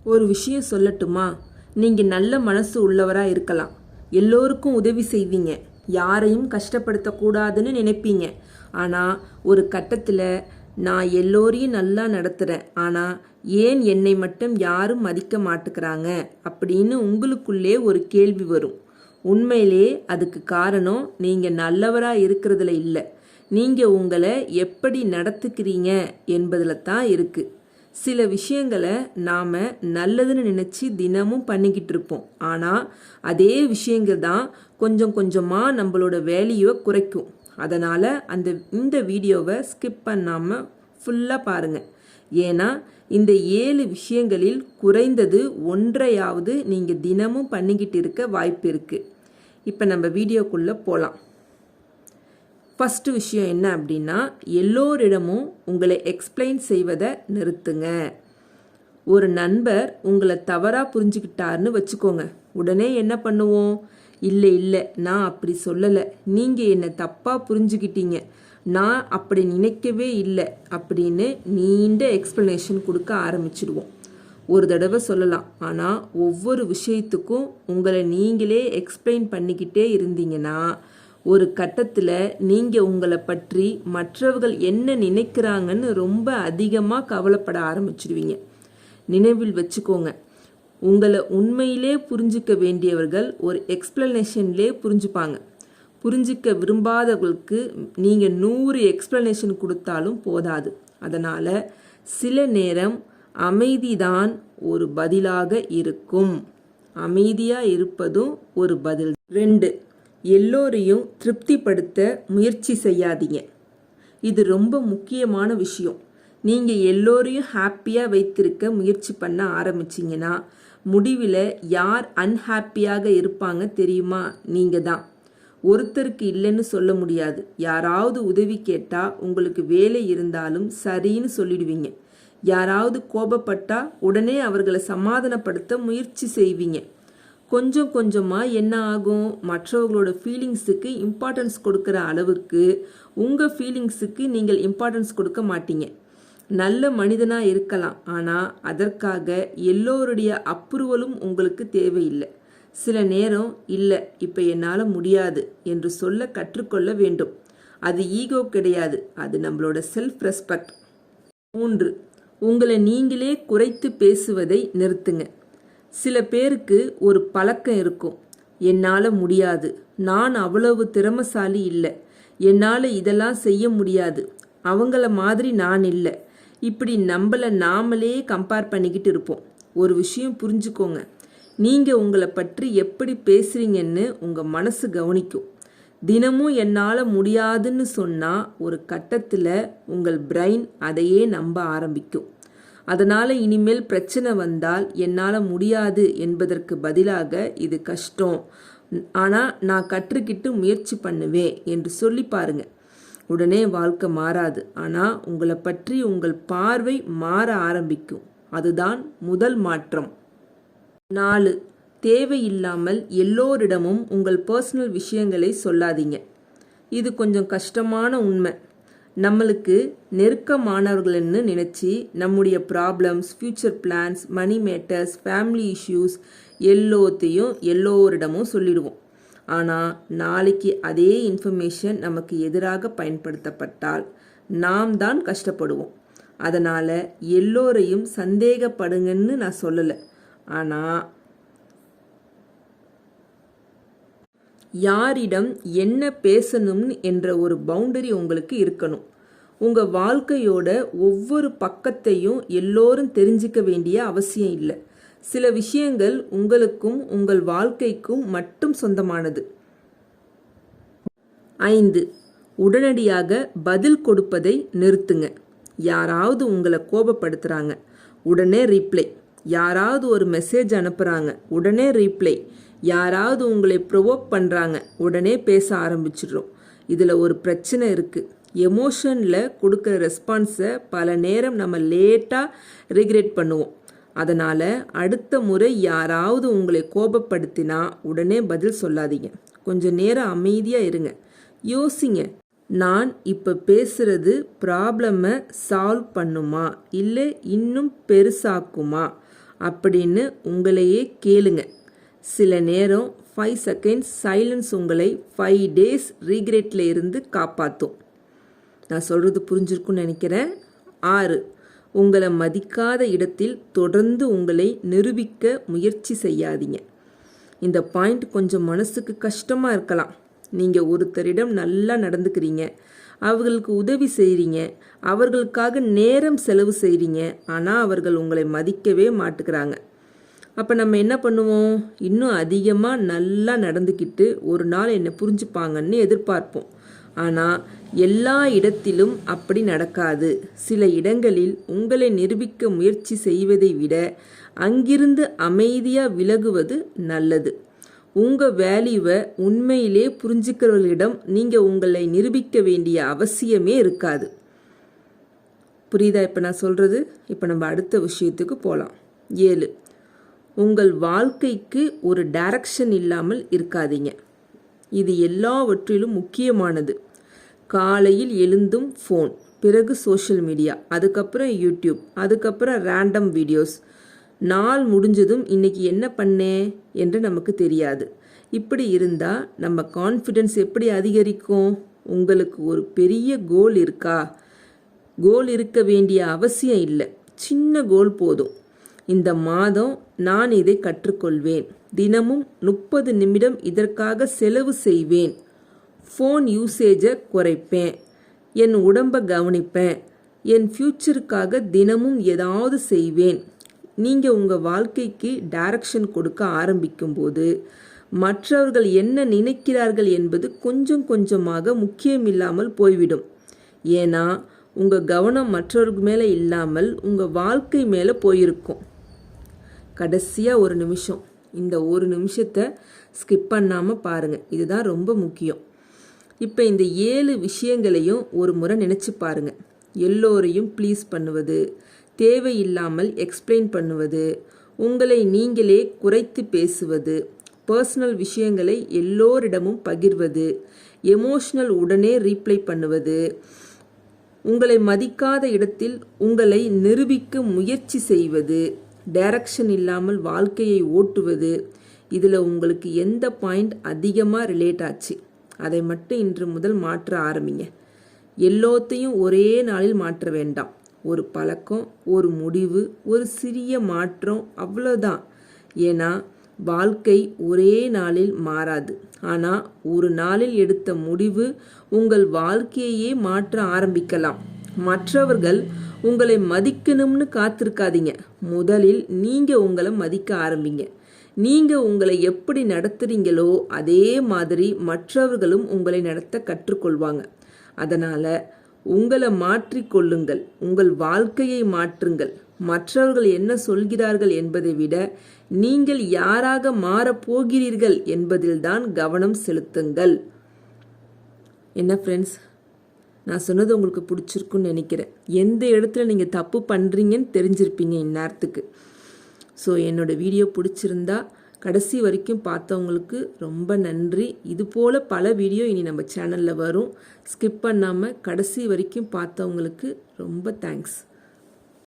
ஒரு விஷயம் சொல்லட்டுமா? நீங்கள் நல்ல மனசு உள்ளவராக இருக்கலாம், எல்லோருக்கும் உதவி செய்வீங்க, யாரையும் கஷ்டப்படுத்தக்கூடாதுன்னு நினைப்பீங்க. ஆனால் ஒரு கட்டத்தில் நான் எல்லோரையும் நல்லா நடத்துகிறேன், ஆனால் ஏன் என்னை மட்டும் யாரும் மதிக்க மாட்டுக்கிறாங்க அப்படின்னு உங்களுக்குள்ளே ஒரு கேள்வி வரும். உண்மையிலே அதுக்கு காரணம் நீங்கள் நல்லவராக இருக்கிறதுல இல்லை, நீங்கள் உங்களை எப்படி நடத்துக்கிறீங்க என்பதில் தான் இருக்குது. சில விஷயங்களை நாம் நல்லதுன்னு நினச்சி தினமும் பண்ணிக்கிட்டு இருப்போம், ஆனால் அதே விஷயங்கள் தான் கொஞ்சம் கொஞ்சமாக நம்மளோட வேல்யூவை குறைக்கும். அதனால் இந்த வீடியோவை ஸ்கிப் பண்ணாமல் ஃபுல்லாக பாருங்கள். ஏன்னா இந்த 7 விஷயங்களில் குறைந்தது ஒன்றையாவது நீங்கள் தினமும் பண்ணிக்கிட்டு இருக்க வாய்ப்பு இருக்குது. இப்போ நம்ம வீடியோக்குள்ளே போகலாம். ஃபஸ்ட்டு விஷயம் என்ன அப்படின்னா, எல்லோரிடமும் உங்களை எக்ஸ்பிளைன் செய்வதை நிறுத்துங்க. ஒரு நண்பர் உங்களை தவறாக புரிஞ்சுக்கிட்டாருன்னு வச்சுக்கோங்க. உடனே என்ன பண்ணுவோம்? இல்லை நான் அப்படி சொல்லலை, நீங்கள் என்னை தப்பாக புரிஞ்சுக்கிட்டீங்க, நான் அப்படி நினைக்கவே இல்லை அப்படின்னு நீண்ட எக்ஸ்ப்ளனேஷன் கொடுக்க ஆரம்பிச்சிடுவோம். ஒரு தடவை சொல்லலாம், ஆனால் ஒவ்வொரு விஷயத்துக்கும் உங்களை நீங்களே எக்ஸ்பிளைன் பண்ணிக்கிட்டே இருந்தீங்கன்னா ஒரு கட்டத்தில் நீங்கள் உங்களை பற்றி மற்றவர்கள் என்ன நினைக்கிறாங்கன்னு ரொம்ப அதிகமாக கவலைப்பட ஆரம்பிச்சிடுவீங்க. நினைவில் வச்சுக்கோங்க, உங்களை உண்மையிலே புரிஞ்சிக்க வேண்டியவர்கள் ஒரு எக்ஸ்பிளனேஷன்லே புரிஞ்சுப்பாங்க. புரிஞ்சிக்க விரும்பாதவர்களுக்கு நீங்கள் 100 எக்ஸ்பிளனேஷன் கொடுத்தாலும் போதாது. அதனால் சில நேரம் அமைதிதான் ஒரு பதிலாக இருக்கும். அமைதியாக இருப்பதும் ஒரு பதில். 2, எல்லோரையும் திருப்திப்படுத்த முயற்சி செய்யாதீங்க. இது ரொம்ப முக்கியமான விஷயம். நீங்கள் எல்லோரையும் ஹாப்பியாக வைத்திருக்க முயற்சி பண்ண ஆரம்பிச்சிங்கன்னா முடிவில் யார் அன்ஹாப்பியாக இருப்பாங்க தெரியுமா? நீங்கள் தான். ஒருத்தருக்கு இல்லைன்னு சொல்ல முடியாது. யாராவது உதவி கேட்டால் உங்களுக்கு வேலை இருந்தாலும் சரின்னு சொல்லிடுவீங்க. யாராவது கோபப்பட்டால் உடனே அவர்களை சமாதானப்படுத்த முயற்சி செய்வீங்க. கொஞ்சம் கொஞ்சமாக என்ன ஆகும்? மற்றவர்களோட ஃபீலிங்ஸுக்கு இம்பார்ட்டன்ஸ் கொடுக்குற அளவுக்கு உங்கள் ஃபீலிங்ஸுக்கு நீங்கள் இம்பார்ட்டன்ஸ் கொடுக்க மாட்டீங்க. நல்ல மனிதனாக இருக்கலாம், ஆனால் அதற்காக எல்லோருடைய அப்ரூவலும் உங்களுக்கு தேவையில்லை. சில நேரம் இல்லை, இப்போ என்னால் முடியாது என்று சொல்ல கற்றுக்கொள்ள வேண்டும். அது ஈகோ கிடையாது, அது நம்மளோட செல்ஃப் ரெஸ்பெக்ட். 3, உங்களை நீங்களே குறைத்து பேசுவதை நிறுத்துங்க. சில பேருக்கு ஒரு பழக்கம் இருக்கும், என்னால் முடியாது, நான் அவ்வளவு திறமைசாலி இல்லை, என்னால் இதெல்லாம் செய்ய முடியாது, அவங்கள மாதிரி நான் இல்லை, இப்படி நம்மளை நாமளே கம்பேர் பண்ணிக்கிட்டு இருப்போம். ஒரு விஷயம் புரிஞ்சுக்கோங்க, நீங்கள் உங்களை பற்றி எப்படி பேசுகிறீங்கன்னு உங்கள் மனசு கவனிக்கும். தினமும் என்னால் முடியாதுன்னு சொன்னால் ஒரு கட்டத்தில் உங்கள் பிரெயின் அதையே நம்ப ஆரம்பிக்கும். அதனால் இனிமேல் பிரச்சனை வந்தால் என்னால் முடியாது என்பதற்கு பதிலாக இது கஷ்டம், ஆனால் நான் கற்றுக்கிட்டு முயற்சி பண்ணுவேன் என்று சொல்லி பாருங்க. உடனே வாழ்க்கை மாறாது, ஆனால் உங்களை பற்றி உங்கள் பார்வை மாற ஆரம்பிக்கும். அதுதான் முதல் மாற்றம். 4, தேவையில்லாமல் எல்லோரிடமும் உங்கள் பர்சனல் விஷயங்களை சொல்லாதீங்க. இது கொஞ்சம் கஷ்டமான உண்மை. நம்மளுக்கு நெருக்கமானவர்கள்னு நினச்சி நம்முடைய problems, future plans, money matters, family issues எல்லாத்தையும் எல்லோரிடமும் சொல்லிடுவோம். ஆனால் நாளைக்கு அதே இன்ஃபர்மேஷன் நமக்கு எதிராக பயன்படுத்தப்பட்டால் நாம் தான் கஷ்டப்படுவோம். அதனால் எல்லோரையும் சந்தேகப்படுங்கன்னு நான் சொல்லலை, ஆனால் யாரிடம் என்ன பேசணும்னு என்ற ஒரு பவுண்டரி உங்களுக்கு இருக்கணும். உங்கள் வாழ்க்கையோட ஒவ்வொரு பக்கத்தையும் எல்லோரும் தெரிஞ்சிக்க வேண்டிய அவசியம் இல்லை. சில விஷயங்கள் உங்களுக்கும் உங்கள் வாழ்க்கைக்கும் மட்டும் சொந்தமானது. 5, உடனடியாக பதில் கொடுப்பதை நிறுத்துங்க. யாராவது உங்களை கோபப்படுத்துகிறாங்க, உடனே ரீப்ளை. யாராவது ஒரு மெசேஜ் அனுப்புகிறாங்க, உடனே ரீப்ளை. யாராவது உங்களை ப்ரொவோக் பண்ணுறாங்க, உடனே பேச ஆரம்பிச்சிடுறோம். இதில் ஒரு பிரச்சனை இருக்குது. எமோஷனில் கொடுக்குற ரெஸ்பான்ஸை பல நேரம் நம்ம லேட்டாக ரிக்ரெட் பண்ணுவோம். அதனால் அடுத்த முறை யாராவது உங்களை கோபப்படுத்தினா உடனே பதில் சொல்லாதீங்க. கொஞ்சம் நேரம் அமைதியாக இருங்க, யோசிங்க. நான் இப்போ பேசுகிறது ப்ராப்ளமை சால்வ் பண்ணுமா இல்லை இன்னும் பெருசாக்குமா அப்படின்னு உங்களையே கேளுங்க. சில நேரம் 5 செகண்ட்ஸ் சைலன்ஸ் உங்களை 5 டேஸ் ரீக்ரெட்டில் இருந்து காப்பாற்றும். நான் சொல்கிறது புரிஞ்சிருக்குன்னு நினைக்கிறேன். 6, உங்களை மதிக்காத இடத்தில் தொடர்ந்து உங்களை நிரூபிக்க முயற்சி செய்யாதீங்க. இந்த பாயிண்ட் கொஞ்சம் மனசுக்கு கஷ்டமாக இருக்கலாம். நீங்கள் ஒருத்தரிடம் நல்லா நடந்துக்கிறீங்க, அவர்களுக்கு உதவி செய்கிறீங்க, அவர்களுக்காக நேரம் செலவு செய்கிறீங்க, ஆனால் அவர்கள் உங்களை மதிக்கவே மாட்டுக்கிறாங்க. அப்போ நம்ம என்ன பண்ணுவோம்? இன்னும் அதிகமாக நல்லா நடந்துக்கிட்டு ஒரு நாள் என்னை புரிஞ்சுப்பாங்கன்னு எதிர்பார்ப்போம். ஆனால் எல்லா இடத்திலும் அப்படி நடக்காது. சில இடங்களில் உங்களை நிரூபிக்க முயற்சி செய்வதை விட அங்கிருந்து அமைதியாக விலகுவது நல்லது. உங்கள் வேல்யூவை உண்மையிலே புரிஞ்சுக்கிறவர்களிடம் நீங்கள் உங்களை நிரூபிக்க வேண்டிய அவசியமே இருக்காது. புரியுதா இப்போ நான் சொல்கிறது? இப்போ நம்ம அடுத்த விஷயத்துக்கு போகலாம். 7, உங்கள் வாழ்க்கைக்கு ஒரு டைரக்ஷன் இல்லாமல் இருக்காதீங்க. இது எல்லாவற்றிலும் முக்கியமானது. காலையில் எழுந்தும் ஃபோன், பிறகு சோஷியல் மீடியா, அதுக்கப்புறம் யூடியூப், அதுக்கப்புறம் ரேண்டம் வீடியோஸ். நாள் முடிஞ்சதும் இன்னைக்கு என்ன பண்ணேன் என்று நமக்கு தெரியாது. இப்படி இருந்தால் நம்ம கான்ஃபிடென்ஸ் எப்படி அதிகரிக்கும்? உங்களுக்கு ஒரு பெரிய கோல் இருக்கா? கோல் இருக்க வேண்டிய அவசியம் இல்லை, சின்ன கோல் போதும். இந்த மாதம் நான் இதை கற்றுக்கொள்வேன், தினமும் 30 நிமிடம் இதற்காக செலவு செய்வேன், ஃபோன் யூசேஜை குறைப்பேன், என் உடம்பை கவனிப்பேன், என் ஃப்யூச்சருக்காக தினமும் ஏதாவது செய்வேன். நீங்கள் உங்கள் வாழ்க்கைக்கு டைரக்ஷன் கொடுக்க ஆரம்பிக்கும்போது மற்றவர்கள் என்ன நினைக்கிறார்கள் என்பது கொஞ்சம் கொஞ்சமாக முக்கியமில்லாமல் போய்விடும். ஏன்னா உங்கள் கவனம் மற்றவர்கள் மேலே இல்லாமல் உங்கள் வாழ்க்கை மேலே போயிருக்கும். கடைசியாக ஒரு நிமிஷம், இந்த ஒரு நிமிஷத்தை ஸ்கிப் பண்ணாமல் பாருங்கள். இதுதான் ரொம்ப முக்கியம். இப்போ இந்த 7 விஷயங்களையும் ஒரு முறை நினச்சி பாருங்கள். எல்லோரையும் ப்ளீஸ் பண்ணுவது, தேவையில்லாமல் எக்ஸ்பிளைன் பண்ணுவது, உங்களை நீங்களே குறைத்து பேசுவது, பர்சனல் விஷயங்களை எல்லோரிடமும் பகிர்வது, எமோஷனல் உடனே ரீப்ளை பண்ணுவது, உங்களை மதிக்காத இடத்தில் உங்களை நிரூபிக்க முயற்சி செய்வது, டைரக்ஷன் இல்லாமல் வாழ்க்கையை ஓட்டுவது. இதில் உங்களுக்கு எந்த பாயிண்ட் அதிகமாக ரிலேட் ஆச்சு அதை மட்டும் இன்று முதல் மாற்ற ஆரம்பிங்க. எல்லாத்தையும் ஒரே நாளில் மாற்ற வேண்டாம். ஒரு பழக்கம், ஒரு முடிவு, ஒரு சிறிய மாற்றம், அவ்வளோதான். ஏன்னா வாழ்க்கை ஒரே நாளில் மாறாது. ஆனால் ஒரு நாளில் எடுத்த முடிவு உங்கள் வாழ்க்கையே மாற்ற ஆரம்பிக்கலாம். மற்றவர்கள் உங்களை மதிக்கணும்னு காத்திருக்காதீங்க. முதலில் நீங்கள் உங்களை மதிக்க ஆரம்பிங்க. நீங்கள் உங்களை எப்படி நடத்துறீங்களோ அதே மாதிரி மற்றவர்களும் உங்களை நடத்த கற்றுக்கொள்வாங்க. அதனால் உங்களை மாற்றிக்கொள்ளுங்கள், உங்கள் வாழ்க்கையை மாற்றுங்கள். மற்றவர்கள் என்ன சொல்கிறார்கள் என்பதை விட நீங்கள் யாராக மாறப்போகிறீர்கள் என்பதில்தான் கவனம் செலுத்துங்கள். என்ன ஃப்ரெண்ட்ஸ், நான் சொன்னது உங்களுக்கு பிடிச்சிருக்குன்னு நினைக்கிறேன். எந்த இடத்துல நீங்கள் தப்பு பண்ணுறீங்கன்னு தெரிஞ்சிருப்பீங்க இந்நேரத்துக்கு. ஸோ என்னோடய வீடியோ பிடிச்சிருந்தா கடைசி வரைக்கும் பார்த்தவங்களுக்கு ரொம்ப நன்றி. இதுபோல் பல வீடியோ இனி நம்ம சேனலில் வரும். ஸ்கிப் பண்ணாமல் கடைசி வரைக்கும் பார்த்தவங்களுக்கு ரொம்ப தேங்க்ஸ்.